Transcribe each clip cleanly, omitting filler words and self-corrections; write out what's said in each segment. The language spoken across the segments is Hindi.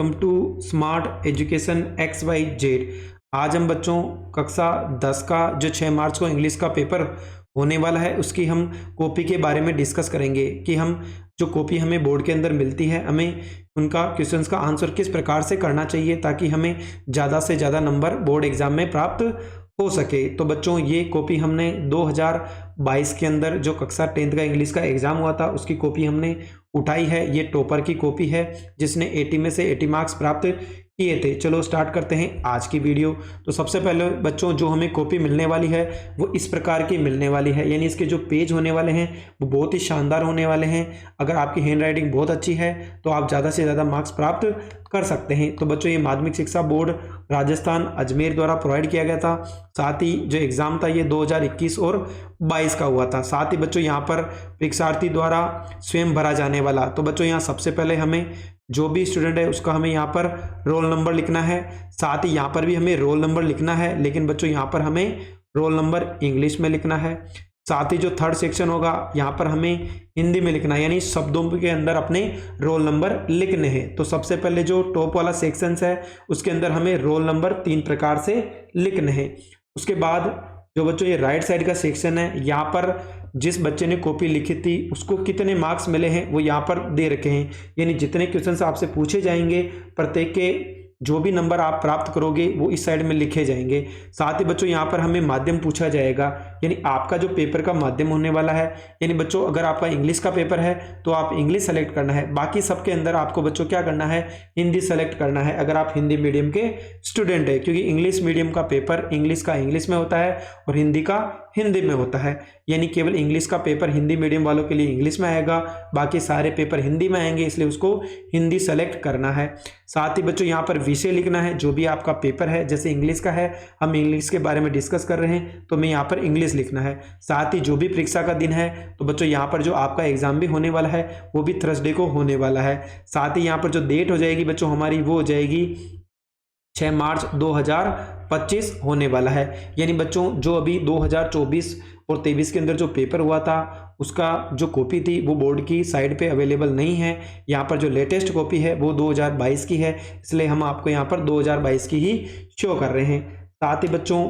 Welcome to smart education XYZ। आज हम बच्चों कक्षा 10 का जो 6 मार्च को इंग्लिश का पेपर होने वाला है उसकी हम कॉपी के बारे में डिस्कस करेंगे कि हम जो कॉपी हमें बोर्ड के अंदर मिलती है हमें उनका क्वेश्चंस का आंसर किस प्रकार से करना चाहिए ताकि हमें ज़्यादा से ज़्यादा नंबर बोर्ड एग्जाम में प्राप्त हो सके। तो बच्चों ये कॉपी हमने 2022 के अंदर जो कक्षा 10th का इंग्लिश का एग्ज़ाम हुआ था उसकी कॉपी हमने उठाई है। ये टॉपर की कॉपी है जिसने 80 में से 80 मार्क्स प्राप्त किए थे। चलो स्टार्ट करते हैं आज की वीडियो। तो सबसे पहले बच्चों जो हमें कॉपी मिलने वाली है वो इस प्रकार की मिलने वाली है, यानी इसके जो पेज होने वाले हैं वो बहुत ही शानदार होने वाले हैं। अगर आपकी हैंड राइटिंग बहुत अच्छी है तो आप ज़्यादा से ज़्यादा मार्क्स प्राप्त कर सकते हैं। तो बच्चों ये माध्यमिक शिक्षा बोर्ड राजस्थान अजमेर द्वारा प्रोवाइड किया गया था। साथ ही जो एग्ज़ाम था ये 2021 और 22 का हुआ था। साथ ही बच्चों यहाँ पर परीक्षार्थी द्वारा स्वयं भरा जाने वाला। तो बच्चों यहाँ सबसे पहले हमें जो भी स्टूडेंट है उसका हमें यहाँ पर रोल नंबर लिखना है। साथ ही यहाँ पर भी हमें रोल नंबर लिखना है, लेकिन बच्चों यहाँ पर हमें रोल नंबर इंग्लिश में लिखना है। साथ ही जो थर्ड सेक्शन होगा यहाँ पर हमें हिंदी में लिखना है, यानी शब्दों के अंदर अपने रोल नंबर लिखने हैं। तो सबसे पहले जो टॉप वाला सेक्शन है उसके अंदर हमें रोल नंबर 3 प्रकार से लिखने हैं। उसके बाद जो बच्चों ये राइट साइड का सेक्शन है यहाँ पर जिस बच्चे ने कॉपी लिखी थी उसको कितने मार्क्स मिले हैं वो यहाँ पर दे रखे हैं, यानी जितने क्वेश्चन आपसे पूछे जाएंगे प्रत्येक के जो भी नंबर आप प्राप्त करोगे वो इस साइड में लिखे जाएंगे। साथ ही बच्चों यहाँ पर हमें माध्यम पूछा जाएगा, यानी आपका जो पेपर का माध्यम होने वाला है, यानी बच्चों अगर आपका इंग्लिश का पेपर है तो आप इंग्लिश सेलेक्ट करना है। बाकी सबके अंदर आपको बच्चों क्या करना है, हिंदी सेलेक्ट करना है अगर आप हिंदी मीडियम के स्टूडेंट है, क्योंकि इंग्लिश मीडियम का पेपर इंग्लिश का इंग्लिश में होता है और हिंदी का हिंदी में होता है। यानी केवल इंग्लिश का पेपर हिंदी मीडियम वालों के लिए इंग्लिश में आएगा, बाकी सारे पेपर हिंदी में आएंगे, इसलिए उसको हिंदी सेलेक्ट करना है। साथ ही बच्चों यहाँ पर विषय लिखना है जो भी आपका पेपर है। जैसे इंग्लिश का है, हम इंग्लिश के बारे में डिस्कस कर रहे हैं तो हमें यहाँ पर इंग्लिश लिखना है। साथ ही जो भी परीक्षा का दिन है तो बच्चों यहाँ पर जो आपका एग्जाम भी होने वाला है वो भी थर्सडे को होने वाला है। साथ ही यहाँ पर जो डेट हो जाएगी बच्चों हमारी वो हो जाएगी 6 मार्च 2025 होने वाला है। यानी बच्चों जो अभी 2024 और 23 के अंदर जो पेपर हुआ था उसका जो कॉपी थी वो बोर्ड की साइड पे अवेलेबल नहीं है। यहाँ पर जो लेटेस्ट कॉपी है वो 2022 की है, इसलिए हम आपको यहाँ पर 2022 की ही शो कर रहे हैं। साथ ही बच्चों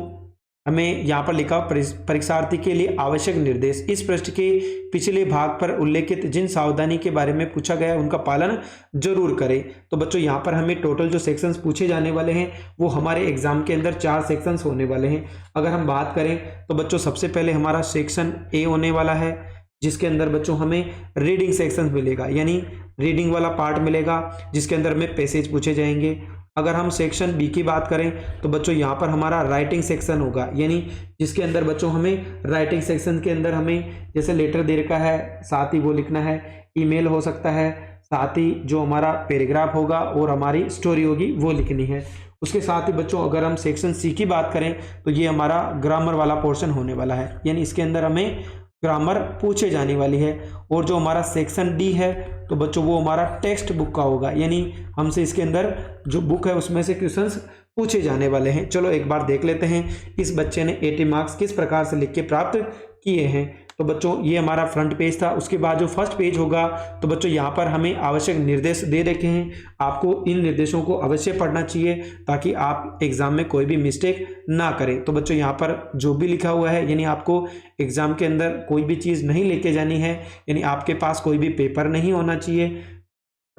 हमें यहाँ पर लिखा परीक्षार्थी के लिए आवश्यक निर्देश। इस पृष्ठ के पिछले भाग पर उल्लेखित जिन सावधानी के बारे में पूछा गया है उनका पालन जरूर करें। तो बच्चों यहाँ पर हमें टोटल जो सेक्शंस पूछे जाने वाले हैं वो हमारे एग्जाम के अंदर 4 सेक्शंस होने वाले हैं। अगर हम बात करें तो बच्चों सबसे पहले हमारा सेक्शन ए होने वाला है जिसके अंदर बच्चों हमें रीडिंग सेक्शन मिलेगा, यानी रीडिंग वाला पार्ट मिलेगा जिसके अंदर हमें पैसेज पूछे जाएंगे। अगर हम सेक्शन बी की बात करें तो बच्चों यहाँ पर हमारा राइटिंग सेक्शन होगा, यानी जिसके अंदर बच्चों हमें राइटिंग सेक्शन के अंदर हमें जैसे लेटर दे रखा है साथ ही वो लिखना है, ईमेल हो सकता है, साथ ही जो हमारा पैराग्राफ होगा और हमारी स्टोरी होगी वो लिखनी है। उसके साथ ही बच्चों अगर हम सेक्शन सी की बात करें तो ये हमारा ग्रामर वाला पोर्शन होने वाला है, यानी इसके अंदर हमें ग्रामर पूछे जाने वाली है। और जो हमारा सेक्शन डी है तो बच्चों वो हमारा टेक्स्ट बुक का होगा, यानी हमसे इसके अंदर जो बुक है उसमें से क्वेश्चंस पूछे जाने वाले हैं। चलो एक बार देख लेते हैं इस बच्चे ने 80 मार्क्स किस प्रकार से लिख के प्राप्त किए हैं। तो बच्चों ये हमारा फ्रंट पेज था। उसके बाद जो फर्स्ट पेज होगा तो बच्चों यहाँ पर हमें आवश्यक निर्देश दे रखे हैं, आपको इन निर्देशों को अवश्य पढ़ना चाहिए ताकि आप एग्जाम में कोई भी मिस्टेक ना करें। तो बच्चों यहाँ पर जो भी लिखा हुआ है, यानी आपको एग्जाम के अंदर कोई भी चीज़ नहीं लेके जानी है, यानी आपके पास कोई भी पेपर नहीं होना चाहिए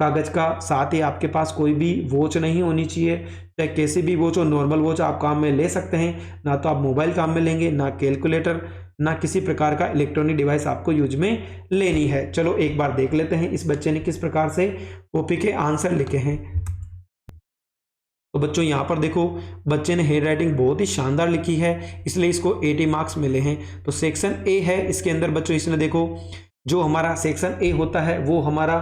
कागज का, साथ ही आपके पास कोई भी वॉच नहीं होनी चाहिए, चाहे कैसी भी वॉच हो, नॉर्मल वॉच आप काम में ले सकते हैं, ना तो आप मोबाइल काम में लेंगे, ना कैलकुलेटर, ना किसी प्रकार का इलेक्ट्रॉनिक डिवाइस आपको यूज में लेनी है। चलो एक बार देख लेते हैं इस बच्चे ने किस प्रकार से कॉपी के आंसर लिखे हैं। तो बच्चों यहाँ पर देखो बच्चे ने हैंड राइटिंग बहुत ही शानदार लिखी है, इसलिए इसको 80 मार्क्स मिले हैं। तो सेक्शन ए है, इसके अंदर बच्चों इसने देखो जो हमारा सेक्शन ए होता है वो हमारा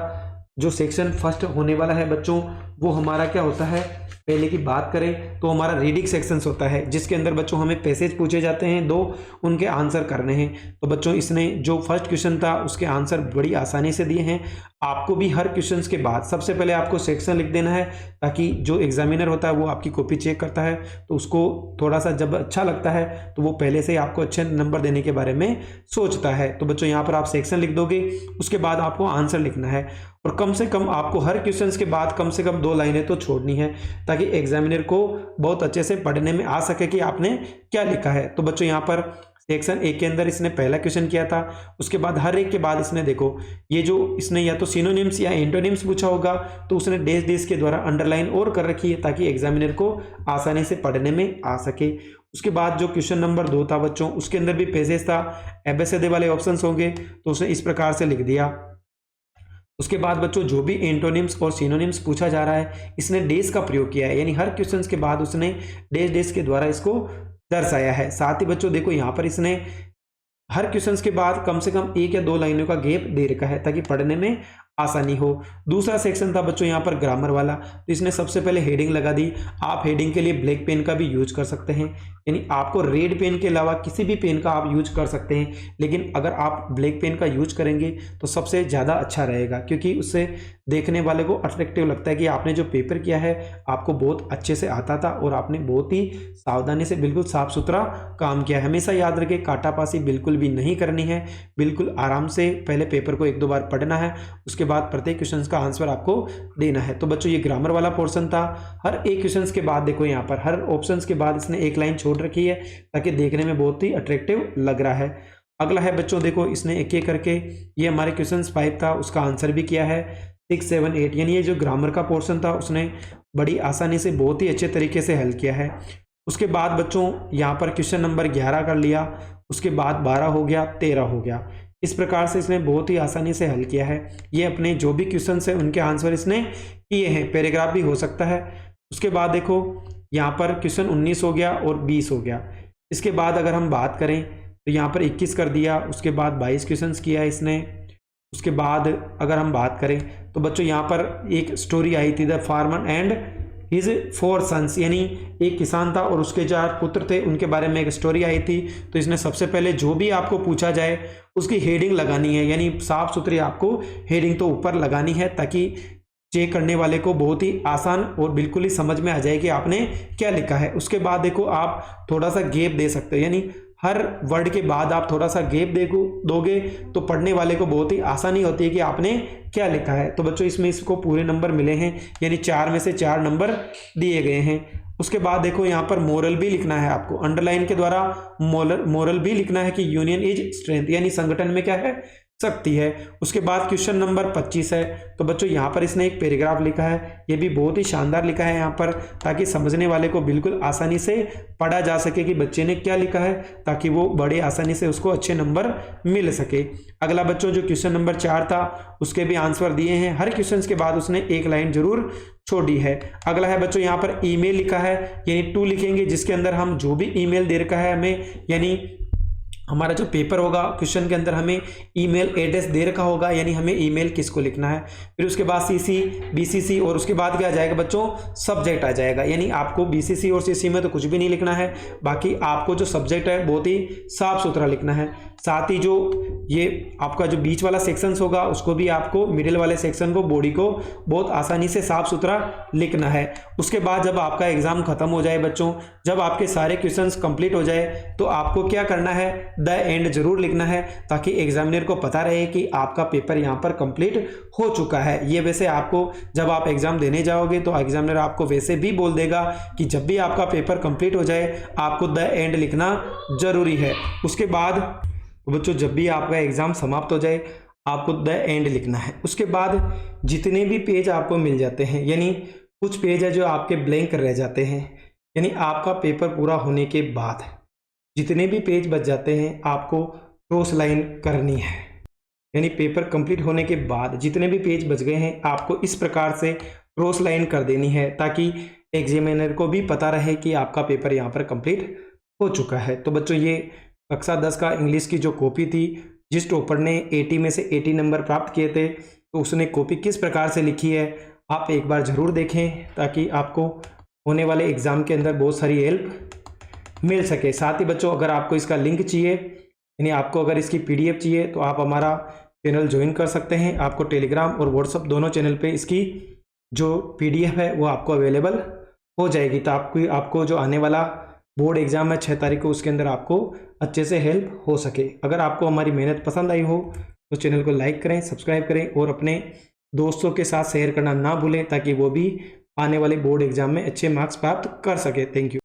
जो सेक्शन फर्स्ट होने वाला है बच्चों वो हमारा क्या होता है, पहले की बात करें तो हमारा रीडिंग सेक्शंस होता है जिसके अंदर बच्चों हमें पैसेज पूछे जाते हैं 2, उनके आंसर करने हैं। तो बच्चों इसने जो फर्स्ट क्वेश्चन था उसके आंसर बड़ी आसानी से दिए हैं। आपको भी हर क्वेश्चंस के बाद सबसे पहले आपको सेक्शन लिख देना है ताकि जो एग्जामिनर होता है वो आपकी कॉपी चेक करता है तो उसको थोड़ा सा जब अच्छा लगता है तो वो पहले से ही आपको अच्छे नंबर देने के बारे में सोचता है। तो बच्चों यहाँ पर आप सेक्शन लिख दोगे, उसके बाद आपको आंसर लिखना है और कम से कम आपको हर क्वेश्चंस के बाद कम से कम 2 लाइनें तो छोड़नी है ताकि एग्जामिनर को बहुत अच्छे से पढ़ने में आ सके कि आपने क्या लिखा है। तो बच्चों यहाँ पर सेक्शन 1 के अंदर इसने पहला क्वेश्चन किया था, उसके बाद हर एक के बाद इसने देखो ये जो इसने या तो सिनोनिम्स या एंटोनिम्स पूछा होगा तो उसने डैश डैश के द्वारा अंडरलाइन और कर रखी है ताकि एग्जामिनर को आसानी से पढ़ने में आ सके। उसके बाद जो क्वेश्चन नंबर 2 था बच्चों, उसके अंदर भी पेजेस था, एबीसीडी वाले ऑप्शंस होंगे तो उसने इस प्रकार से लिख दिया। उसके बाद बच्चों जो भी एंटोनिम्स और सिनोनिम्स पूछा जा रहा है इसने डैश का प्रयोग किया है, यानी हर क्वेश्चन के बाद उसने डैश डैश के द्वारा इसको दर्शाया है। साथ ही बच्चों देखो यहाँ पर इसने हर क्वेश्चंस के बाद कम से कम 1 या 2 लाइनों का गैप दे रखा है ताकि पढ़ने में आसानी हो। दूसरा सेक्शन था बच्चों यहाँ पर ग्रामर वाला, तो इसने सबसे पहले हेडिंग लगा दी। आप हेडिंग के लिए ब्लैक पेन का भी यूज कर सकते हैं, यानी आपको रेड पेन के अलावा किसी भी पेन का आप यूज कर सकते हैं, लेकिन अगर आप ब्लैक पेन का यूज करेंगे तो सबसे ज़्यादा अच्छा रहेगा क्योंकि उससे देखने वाले को अट्रैक्टिव लगता है कि आपने जो पेपर किया है आपको बहुत अच्छे से आता था और आपने बहुत ही सावधानी से बिल्कुल साफ सुथरा काम किया है। हमेशा याद रखें काटापासी बिल्कुल भी नहीं करनी है, बिल्कुल आराम से पहले पेपर को 1-2 बार पढ़ना है, उसके बाद प्रत्येक क्वेश्चन का आंसर आपको देना है। तो बच्चों ये ग्रामर वाला पोर्शन था। हर एक क्वेश्चन के बाद देखो यहाँ पर हर ऑप्शन के बाद इसने एक लाइन छोड़ रखी है ताकि देखने में बहुत ही अट्रैक्टिव लग रहा है। अगला है बच्चों देखो इसने एक एक करके ये हमारे क्वेश्चन 5 था उसका आंसर भी किया है 6, 7, 8, यानी ये जो ग्रामर का पोर्शन था उसने बड़ी आसानी से बहुत ही अच्छे तरीके से हल किया है। उसके बाद बच्चों यहाँ पर क्वेश्चन नंबर 11 कर लिया, उसके बाद 12 हो गया, 13 हो गया। इस प्रकार से इसने बहुत ही आसानी से हल किया है। ये अपने जो भी क्वेश्चन है उनके आंसर इसने किए हैं, पैराग्राफ भी हो सकता है। उसके बाद देखो यहाँ पर क्वेश्चन 19 हो गया और 20 हो गया। इसके बाद अगर हम बात करें तो यहाँ पर 21 कर दिया, उसके बाद 22 क्वेश्चन किया इसने। उसके बाद अगर हम बात करें तो बच्चों यहाँ पर एक स्टोरी आई थी the farmer and his 4 sons, यानी एक किसान था और उसके 4 पुत्र थे, उनके बारे में एक स्टोरी आई थी। तो इसने सबसे पहले जो भी आपको पूछा जाए उसकी हेडिंग लगानी है, यानी साफ सुथरी आपको हेडिंग तो ऊपर लगानी है ताकि चेक करने वाले को बहुत ही आसान और बिल्कुल ही समझ में आ जाए कि आपने क्या लिखा है। उसके बाद देखो आप थोड़ा सा गैप दे सकते हो, यानी हर वर्ड के बाद आप थोड़ा सा गैप दोगे तो पढ़ने वाले को बहुत ही आसानी होती है कि आपने क्या लिखा है। तो बच्चों इसमें इसको पूरे नंबर मिले हैं, यानी 4 में से 4 नंबर दिए गए हैं। उसके बाद देखो यहाँ पर मोरल भी लिखना है आपको, अंडरलाइन के द्वारा मोरल भी लिखना है कि यूनियन इज स्ट्रेंथ, यानी संगठन में क्या है शक्ति है। उसके बाद क्वेश्चन नंबर 25 है, तो बच्चों यहाँ पर इसने एक पैराग्राफ लिखा है, ये भी बहुत ही शानदार लिखा है यहाँ पर ताकि समझने वाले को बिल्कुल आसानी से पढ़ा जा सके कि बच्चे ने क्या लिखा है, ताकि वो बड़े आसानी से उसको अच्छे नंबर मिल सके। अगला बच्चों जो क्वेश्चन नंबर 4 था उसके भी आंसर दिए हैं, हर क्वेश्चन के बाद उसने एक लाइन जरूर छोड़ी है। अगला है बच्चों यहाँ पर ईमेल लिखा है, यानी 2 लिखेंगे जिसके अंदर हम जो भी ईमेल दे रखा है हमें, यानी हमारा जो पेपर होगा क्वेश्चन के अंदर हमें ईमेल एड्रेस दे रखा होगा, यानी हमें ईमेल किसको लिखना है। फिर उसके बाद सीसी, बीसीसी और उसके बाद क्या आ जाएगा बच्चों सब्जेक्ट आ जाएगा, यानी आपको बीसीसी और सीसी में तो कुछ भी नहीं लिखना है, बाकी आपको जो सब्जेक्ट है बहुत ही साफ सुथरा लिखना है। साथ ही जो ये आपका जो बीच वाला सेक्शन होगा उसको भी आपको मिडिल वाले सेक्शन को बॉडी को बहुत आसानी से साफ सुथरा लिखना है। उसके बाद जब आपका एग्जाम खत्म हो जाए बच्चों, जब आपके सारे क्वेश्चंस कंप्लीट हो जाए तो आपको क्या करना है द एंड जरूर लिखना है ताकि एग्जामिनर को पता रहे कि आपका पेपर यहाँ पर कंप्लीट हो चुका है। ये वैसे आपको जब आप एग्जाम देने जाओगे तो एग्जामिनर आपको वैसे भी बोल देगा कि जब भी आपका पेपर कंप्लीट हो जाए आपको द एंड लिखना जरूरी है। उसके बाद बच्चों जब भी आपका एग्जाम समाप्त हो जाए आपको द एंड लिखना है। उसके बाद जितने भी पेज आपको मिल जाते हैं, यानी कुछ पेज है जो आपके ब्लैंक रह जाते हैं, यानी आपका पेपर पूरा होने के बाद जितने भी पेज बच जाते हैं आपको क्रॉस लाइन करनी है, यानी पेपर कंप्लीट होने के बाद जितने भी पेज बच गए हैं आपको इस प्रकार से क्रॉस लाइन कर देनी है ताकि एग्जामिनर को भी पता रहे कि आपका पेपर यहाँ पर कंप्लीट हो चुका है। तो बच्चों ये कक्षा 10 का इंग्लिश की जो कॉपी थी, जिस टॉपर ने 80 में से 80 नंबर प्राप्त किए थे तो उसने कॉपी किस प्रकार से लिखी है आप एक बार ज़रूर देखें ताकि आपको होने वाले एग्ज़ाम के अंदर बहुत सारी हेल्प मिल सके। साथ ही बच्चों अगर आपको इसका लिंक चाहिए, यानी आपको अगर इसकी PDF चाहिए तो आप हमारा चैनल ज्वाइन कर सकते हैं। आपको टेलीग्राम और व्हाट्सअप दोनों चैनल पे इसकी जो PDF है वो आपको अवेलेबल हो जाएगी। तो आपको जो आने वाला बोर्ड एग्जाम है 6 तारीख को उसके अंदर आपको अच्छे से हेल्प हो सके। अगर आपको हमारी मेहनत पसंद आई हो तो चैनल को लाइक करें, सब्सक्राइब करें और अपने दोस्तों के साथ शेयर करना ना भूलें ताकि वो भी आने वाले बोर्ड एग्जाम में अच्छे मार्क्स प्राप्त कर सके। Thank you.